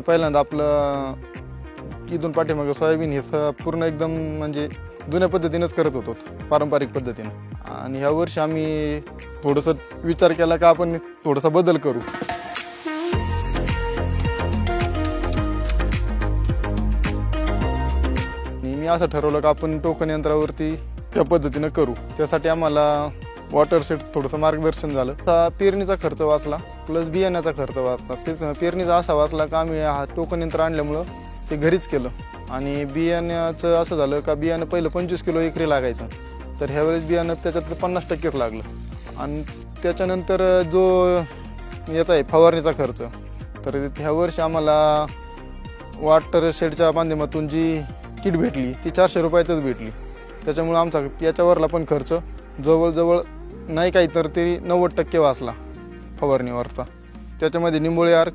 मी पहिल्यांदा आपलं इथून पाठीमागं सोयाबीन हे पूर्ण एकदम म्हणजे जुन्या पद्धतीनेच करत होतो, पारंपरिक पद्धतीनं. आणि ह्या वर्षी आम्ही थोडंसं विचार केला का आपण थोडासा बदल करू. मी असं ठरवलं का आपण टोकन यंत्रावरती त्या पद्धतीनं करू. त्यासाठी आम्हाला वॉटर शेड थोडंसं मार्गदर्शन झालं. पेरणीचा खर्च वाचला प्लस बियाण्याचा खर्च वाचला. पेरणीचा असा वाचला का आम्ही हा टोकन यंत्र आणल्यामुळं ते घरीच केलं. आणि बियाण्याचं असं झालं का बियाणं पहिलं 25 किलो एकरी लागायचं, तर ह्यावेळेस बियाणं त्याच्यात 50%च लागलं. आणि त्याच्यानंतर जो येत आहे फवारणीचा खर्च, तर ह्या वर्षी आम्हाला वॉटर शेडच्या माध्यमातून जी किट भेटली ती 400 रुपयातच भेटली. त्याच्यामुळं आमचा याच्यावरला पण खर्च जवळजवळ नाही काही तर तरी 90% वाचला फवारणीवरचा. त्याच्यामध्ये निंबोळी आर्क,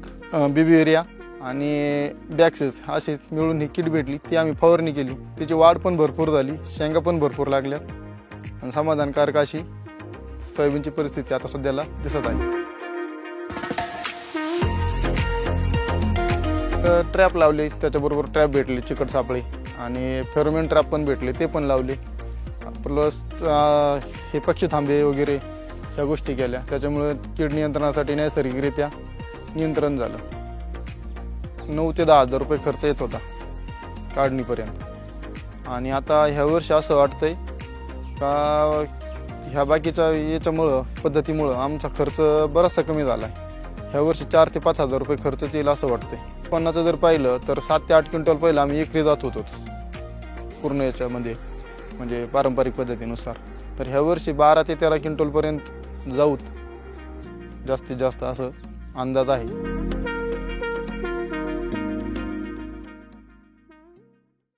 बीबी एरिया आणि बॅक्सेस अशी मिळून ही किट भेटली. ती आम्ही फवारणी केली. त्याची वाढ पण भरपूर झाली, शेंगा पण भरपूर लागल्यात आणि समाधानकारक अशी सोयाबीनची परिस्थिती आता सध्याला दिसत आहे. ट्रॅप लावले, त्याच्याबरोबर ट्रॅप भेटले चिकट सापळे आणि फेरोमेन ट्रॅप पण भेटले, ते पण लावले. प्लस हे पक्षी थांबे वगैरे ह्या गोष्टी केल्या. त्याच्यामुळे कीड नियंत्रणासाठी नैसर्गिकरित्या नियंत्रण झालं. 9 ते 10 हजार रुपये खर्च येत होता काढणीपर्यंत. आणि आता ह्या वर्षी असं वाटतंय का ह्या बाकीच्या याच्यामुळं पद्धतीमुळं आमचा खर्च बराचसा कमी झाला आहे. ह्या वर्षी 4 ते 5 हजार रुपये खर्च येईल असं वाटतंय. उत्पन्नाचं जर पाहिलं तर 7 ते 8 क्विंटल पहिलं आम्ही एकरी जात होतो पूर्ण याच्यामध्ये, म्हणजे पारंपरिक पद्धतीनुसार. तर ह्या वर्षी 12 ते 13 क्विंटलपर्यंत जाऊत जास्तीत जास्त असं अंदाज आहे.